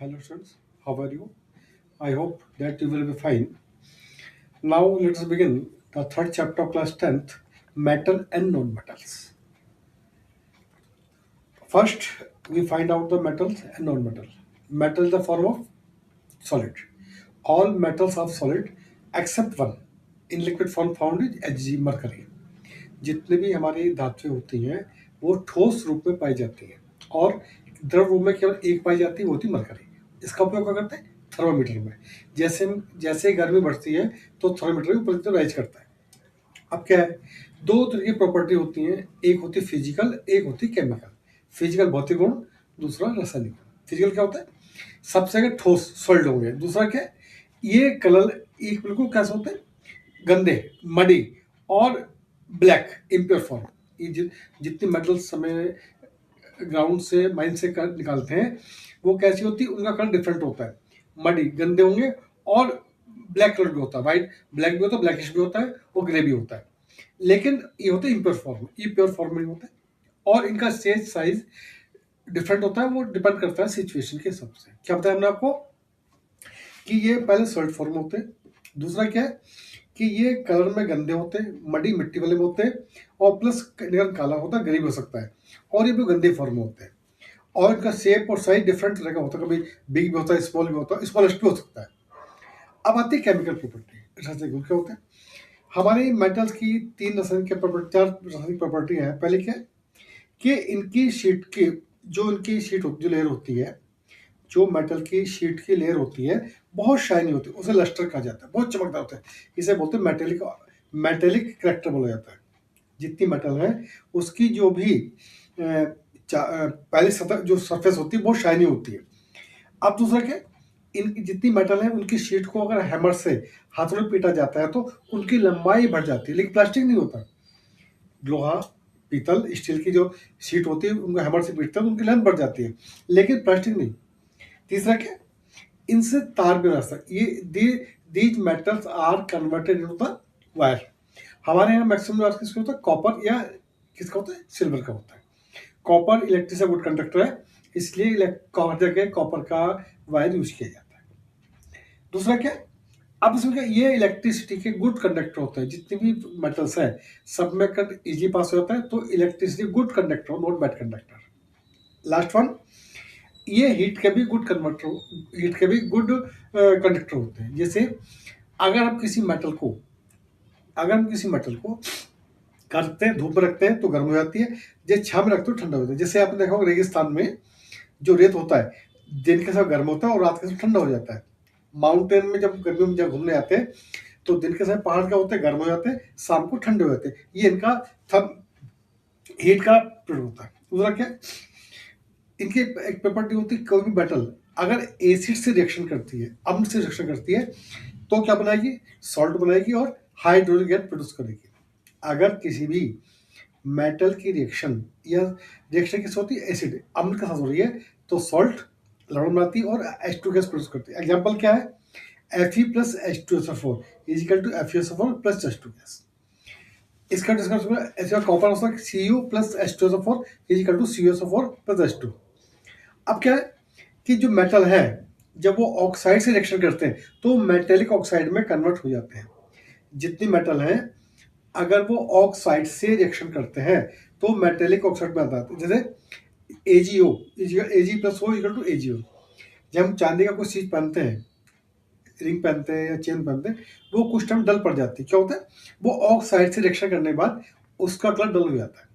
Hello students, how are you? I hope that you will be fine. Now let us begin the third chapter of class 10th, metal and non-metals. First, we find out the metals and non-metal. Metal is the form of solid. All metals are solid except one. In liquid form found is Hg, mercury. जितने भी हमारी धातुएं होती हैं वो ठोस रूप में पाई जाती हैं और द्रव रूप में केवल एक पाई जाती है, वो होती है मरकरी। इसका उपयोग क्या करते हैं? थर्मामीटर में। जैसे जैसे गर्मी बढ़ती है तो थर्मामीटर ऊपर की तरफ राइज करता है। अब क्या है, दो तरह की प्रॉपर्टी होती हैं, एक होती है फिजिकल, एक होती है केमिकल। फिजिकल भौतिक गुण, दूसरा रासायनिक गुण। फिजिकल क्या होता है? सबसे अगर ठोस सॉलिड होंगे। दूसरा क्या है, ये कलर एक बिल्कुल कैसे होते हैं? गंदे, मडी और ब्लैक, इम्प्योर फॉर्म। ये जितनी मेटल्स हमें ग्राउंड से माइन से निकालते हैं वो कैसी होती है, उनका कलर डिफरेंट होता है। मडी गंदे होंगे और ब्लैक कलर भी होता है, वाइट ब्लैक भी होता है, ब्लैकिश भी होता है और ग्रे भी होता है। लेकिन ये होते हैं इम्प्योर फॉर्म, ये प्योर फॉर्म में नहीं होता है और इनका सेज साइज डिफरेंट होता है। वो डिपेंड करता है सिचुएशन के हिसाब से। क्या बताया हमने आपको कि ये पहले सॉलिड फॉर्म होते हैं। दूसरा क्या है कि ये कलर में गंदे होते हैं, मडी मिट्टी वाले में होते हैं और प्लस निरंग काला होता है, गरीब हो सकता है और ये भी गंदे फॉर्म में होते हैं और इनका शेप और साइज डिफरेंट तरह का होता है। कभी बिग भी होता है, स्मॉल भी होता है, स्मॉलेस्ट भी हो सकता है। अब आती है केमिकल प्रॉपर्टी। रासायनिक गुण क्या होते हैं? हमारे मेटल्स की तीन रासायनिक प्रॉपर्टी, चार रासायनिक प्रॉपर्टी है। पहले क्या है कि इनकी शीट की जो इनकी शीट जो लेयर होती है, जो मेटल की शीट की लेयर होती है बहुत शाइनी होती है, उसे लस्टर कहा जाता है, बहुत चमकदार होता है। इसे बोलते हैं मेटेलिक, मेटेलिक करेक्टर बोला जाता है। जितनी मेटल है उसकी जो भी पहली सतह जो सरफेस होती है बहुत शाइनी होती है। अब दूसरा क्या, इनकी जितनी मेटल है उनकी शीट को अगर हैमर से हाथों में पीटा जाता है तो उनकी लंबाई बढ़ जाती है, लेकिन प्लास्टिक नहीं होता। लोहा, पीतल, स्टील की जो शीट होती है उनको हैमर से पीटते हैं तो उनकी लेंथ बढ़ जाती है, लेकिन प्लास्टिक नहीं। तीसरा क्या, इनसे तार भी बना सकता है। ये these metals are converted into the wire. हमारे यहाँ मैक्सिमम वायर किसका होता है? कॉपर या किसका होता है? सिल्वर का होता है। कॉपर इलेक्ट्रिक से गुड कंडक्टर है, इसलिए कॉपर जगह कॉपर का वायर यूज किया जाता है। दूसरा क्या, अब इसमें क्या, ये इलेक्ट्रिसिटी के गुड कंडक्टर होते हैं। जितने भी मेटल्स है सब में करंट इजी पास हो जाता है, तो electricity good conductor, not bad conductor. Last one, ये हीट के भी गुड कन्वर्टर, हीट के भी गुड कंडक्टर होते हैं। जैसे अगर हम किसी मेटल को करते हैं, धूप में रखते हैं तो गर्म हो जाती है, जब छांव में रखते हो ठंडा हो जाता है। जैसे आपने देखा होगा रेगिस्तान में जो रेत होता है दिन के समय गर्म होता है और रात के समय ठंडा हो जाता है। माउंटेन में जब गर्मियों में जब घूमने आते हैं तो दिन के समय पहाड़ क्या होते हैं? गर्म हो जाते हैं, शाम को ठंडे हो जाते हैं। ये इनका थर्म हीट का प्रोडक्ट होता है। दूसरा क्या, इनकी एक प्रॉपर्टी होती है, कोई भी मेटल अगर एसिड से रिएक्शन करती है, अम्ल से रिएक्शन करती है तो क्या बनाएगी? सॉल्ट बनाएगी और हाइड्रोजन गैस प्रोड्यूस करेगी। अगर किसी भी मेटल की रिएक्शन या रिएक्शन किस होती है? एसिड अम्ल के साथ हो रही है तो सॉल्ट लवण बनाती है और H2 गैस प्रोड्यूस करती है। एग्जाम्पल क्या है? Fe plus H2SO4 is equal to FeSO4 plus H2 gas. इसका डिस्कशन ऐसे कॉपर होता है Cu plus H2SO4 is equal to CuSO4 plus H2। अब क्या है कि जो मेटल है जब वो ऑक्साइड से रिएक्शन करते हैं तो मेटेलिक ऑक्साइड में कन्वर्ट हो जाते हैं। जितनी मेटल है अगर वो ऑक्साइड से रिएक्शन करते हैं तो मेटेलिक ऑक्साइड में आता है। जैसे AgO Ag plus O equal to AgO। जब हम चांदी का कुछ चीज पहनते हैं, रिंग पहनते हैं या चेन पहनते हैं, वो कुछ टाइम डल पड़ जाती है। क्या होता है? वो ऑक्साइड से रिएक्शन करने के बाद उसका कलर डल हो जाता है।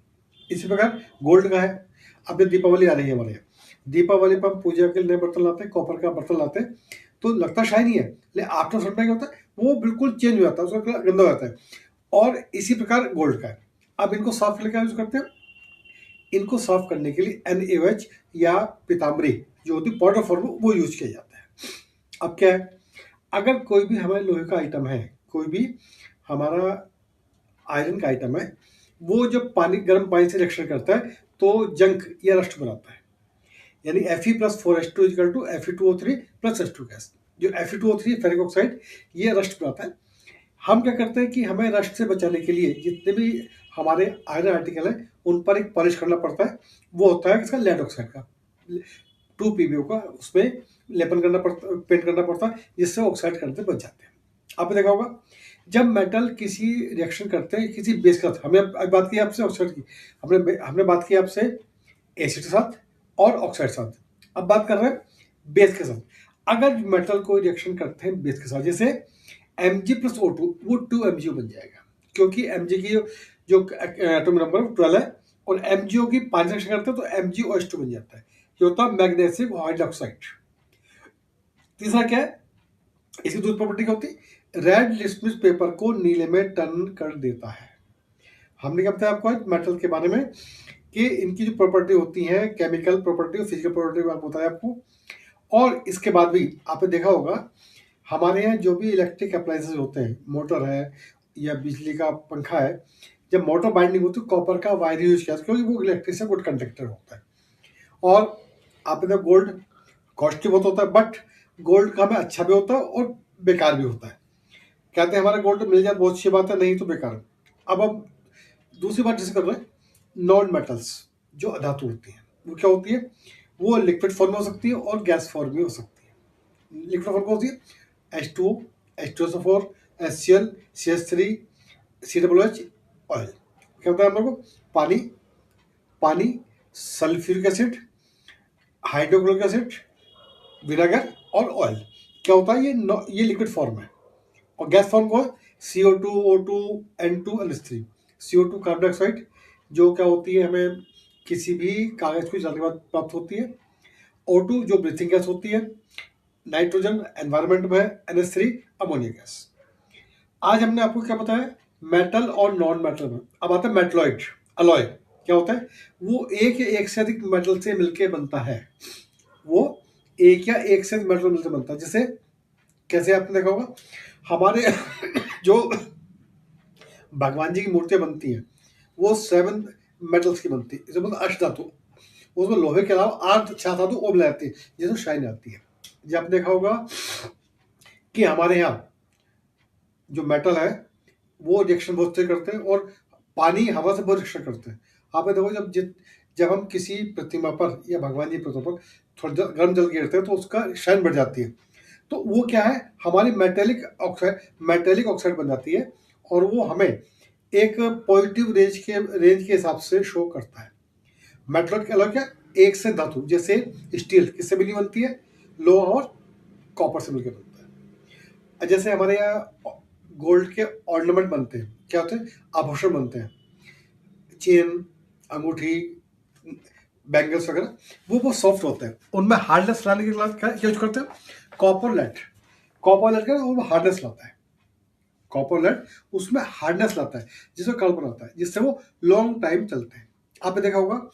इसी प्रकार गोल्ड का है। अब ये दीपावली आ रही है हमारे यहाँ, दीपावली पर हम पूजा के लिए बर्तन लाते हैं, कॉपर का बर्तन लाते हैं तो लगता शाइनी है, लेकिन आफ्टर सम टाइम क्या होता है वो बिल्कुल चेंज हो जाता है, उसका कलर गंदा हो जाता है। और इसी प्रकार गोल्ड का है। अब इनको साफ करने का यूज करते हैं, इनको साफ करने के लिए NaOH या पीताम्बरी जो होती है पाउडर फॉर्म वो यूज किया जाता है। अब क्या है, अगर कोई भी हमारे लोहे का आइटम है, कोई भी हमारा आयरन का आइटम है, वो जब पानी गर्म पानी से रिएक्शन करता है तो जंक या रस्ट बनाता है। यानी Fe plus 4H2 equal to Fe2O3 plus H2 gas. जो Fe2O3 फेरिक ऑक्साइड ये रस्ट बनाता है। हम क्या करते हैं कि हमें रस्ट से बचाने के लिए जितने भी हमारे आयरन आर्टिकल है उन पर एक पॉलिश करना पड़ता है। वो होता है किसका? लेड ऑक्साइड का, 2PbO का। उसमें लेपन करना पड़ता, पेंट करना पड़ता है, जिससे ऑक्साइड करते बच जाते हैं। आपने देखा होगा जब मेटल किसी रिएक्शन करते हैं किसी बेस के साथ, हमने अब बात की आपसे ऑक्साइड की, हमने बात की आपसे एसिड के साथ और ऑक्साइड के साथ, अब बात कर रहे हैं बेस के साथ। अगर मेटल को रिएक्शन करते हैं बेस के साथ, जैसे Mg प्लस O2, वो 2MgO बन जाएगा, क्योंकि Mg की जो एटॉमिक नंबर 12 है और MgO की 5 रिएक्शन करते हैं तो MgOH2 बन जाता है, ये होता है मैग्नीशियम हाइड्रोक्साइड। तीसरा क्या है, इसकी दूसरी प्रॉपर्टी क्या होती है, रेड लिटमस पेपर को नीले में टर्न कर देता है। हमने क्या बताया आपको मेटल के बारे में कि इनकी जो प्रॉपर्टी होती है, केमिकल प्रॉपर्टी और फिजिकल प्रॉपर्टी बताया आपको। और इसके बाद भी आपने देखा होगा हमारे यहाँ जो भी इलेक्ट्रिक अप्लायंसेस होते हैं, मोटर है या बिजली का पंखा है, जब मोटर बाइंडिंग होती है कॉपर का वायर यूज किया क्योंकि वो इलेक्ट्रिक से गुड कंडक्टर होता है। और आपने देखा गोल्ड कॉस्टली बहुत होता है, बट गोल्ड का हमें अच्छा भी होता है और बेकार भी होता है। कहते हैं हमारा गोल्ड मिल जाए बहुत अच्छी बात है, नहीं तो बेकार। अब दूसरी बात जैसे कर रहे हैं नॉन मेटल्स, जो अधातु होती हैं, वो क्या होती है, वो लिक्विड फॉर्म में हो सकती है और गैस फॉर्म में हो सकती है। लिक्विड फॉर्म में होती है H2O, H2SO4, HCl, CH3, COOH, oil. क्या होता है हम लोग को, पानी, पानी, sulphuric acid, hydrochloric acid, vinegar और ऑयल। क्या होता है, ये लिक्विड फॉर्म है। और गैस फॉर्म को CO2, O2, N2, NH3। CO2 carbon dioxide, जो क्या होती है हमें किसी भी कागज को जलाने के बाद प्राप्त होती है। O2 जो ब्रीथिंग गैस होती है। नाइट्रोजन एनवायरमेंट में है। NH3 ammonia gas. आज हमने आपको क्या बताया, मेटल और नॉन मेटल में। अब आता है मेटलॉइड अलॉय। क्या होता है, वो एक या एक से अधिक मेटल से मिलकर बनता है। वो एक या एक से अधिक मेटल मिलकर बनता है। जैसे कैसे आपने देखा होगा हमारे जो भगवान जी की मूर्तियां बनती हैं वो 7 मेटल्स की बनती है, जैसे मतलब अष्टधातु, उसमें लोहे के अलावा 8 छह धातु और मिलाई जाती है जिसमें शाइन आती है। जब आपने देखा होगा कि हमारे यहाँ जो मेटल है वो रिएक्शन बहुत से करते हैं और पानी हवा से बहुत रिएक्शन करते हैं। आपने देखो जब हम किसी प्रतिमा पर या भगवान जी की प्रतिमा पर थोड़ा गर्म जल गिरते हैं तो उसका शाइन बढ़ जाती है, तो वो क्या है, हमारी मेटेलिक ऑक्साइड बन जाती है और वो हमें एक पॉजिटिव रेंज के हिसाब से शो करता है। मेटल के अलग क्या, एक से धातु, जैसे स्टील किससे मिली बनती है, लोहा और कॉपर से मिलकर बनता है। जैसे हमारे यहाँ गोल्ड के ऑर्नामेंट बनते हैं, क्या होते हैं, आभूषण बनते हैं, चेन, अंगूठी, बैंगल्स वगैरह, वो बहुत सॉफ्ट होते हैं। उनमें हार्डनेस लाने के लिए क्या यूज करते हैं, कॉपर लेड। कॉपर लेड का वो हार्डनेस लाता है, कॉपर लेड उसमें हार्डनेस लाता है जिसमें कार्बन आता है, जिससे वो लॉन्ग टाइम चलते हैं। आपने देखा होगा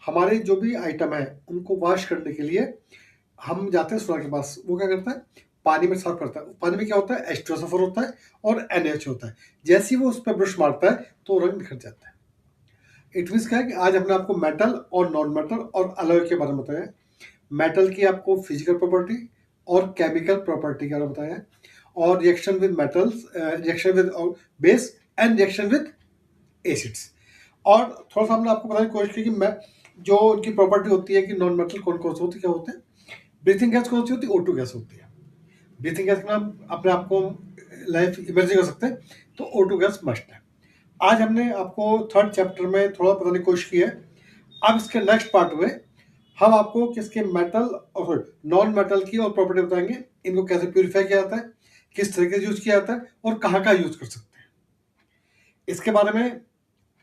हमारे जो भी आइटम है उनको वॉश करने के लिए हम जाते हैं सोलर के पास, वो क्या करता है, पानी में साफ करता है। पानी में क्या होता है, H2SO4 होता है और NH होता है। जैसे ही वो उस पर ब्रश मारता है तो रंग निखर जाता है। इट मीन्स क्या है कि आज हमने आपको मेटल और नॉन मेटल और अलॉय के बारे में बताया। मेटल की आपको फिजिकल प्रॉपर्टी और केमिकल प्रॉपर्टी के बारे में बताया, और reaction with metals, reaction with base and reaction with acids. और थोड़ा सा हमने आपको बताने की कोशिश की कि मैं जो उनकी प्रॉपर्टी होती है कि नॉन मेटल कौन कौन से होते हैं, क्या होते हैं। ब्रीथिंग गैस कौन सी होती है, O2 गैस होती है। ब्रीथिंग गैस का नाम अपने आप को लाइफ इमर्जिंग कर सकते हैं, तो O2 गैस मस्ट है। आज हमने आपको थर्ड चैप्टर में थोड़ा बताने की कोशिश की है। अब इसके नेक्स्ट पार्ट में हम आपको किसके मेटल और नॉन मेटल की और प्रॉपर्टी बताएंगे, इनको कैसे प्यूरिफाई किया जाता है, किस तरीके से यूज किया जाता है और कहाँ कहाँ यूज कर सकते हैं। इसके बारे में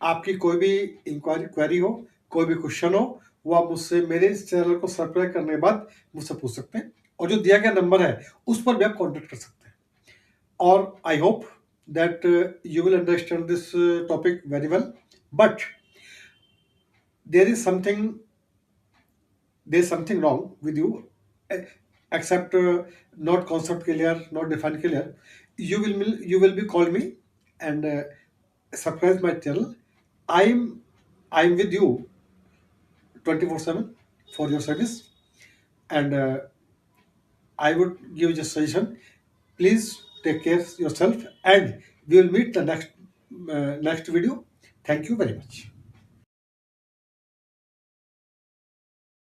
आपकी कोई भी इंक्वायरी क्वेरी हो, कोई भी क्वेश्चन हो, वो आप मुझसे मेरे इस चैनल को सब्सक्राइब करने के बाद मुझसे पूछ सकते हैं, और जो दिया गया नंबर है उस पर भी आप कॉन्टेक्ट कर सकते हैं। और I hope that you will understand this topic very well, but there is something wrong with you, except not concept clear, not defined clear. You will be call me and subscribe my channel. I'm with you 24/7 for your service, and I would give you a suggestion. Please take care of yourself, and we will meet the next video. Thank you very much.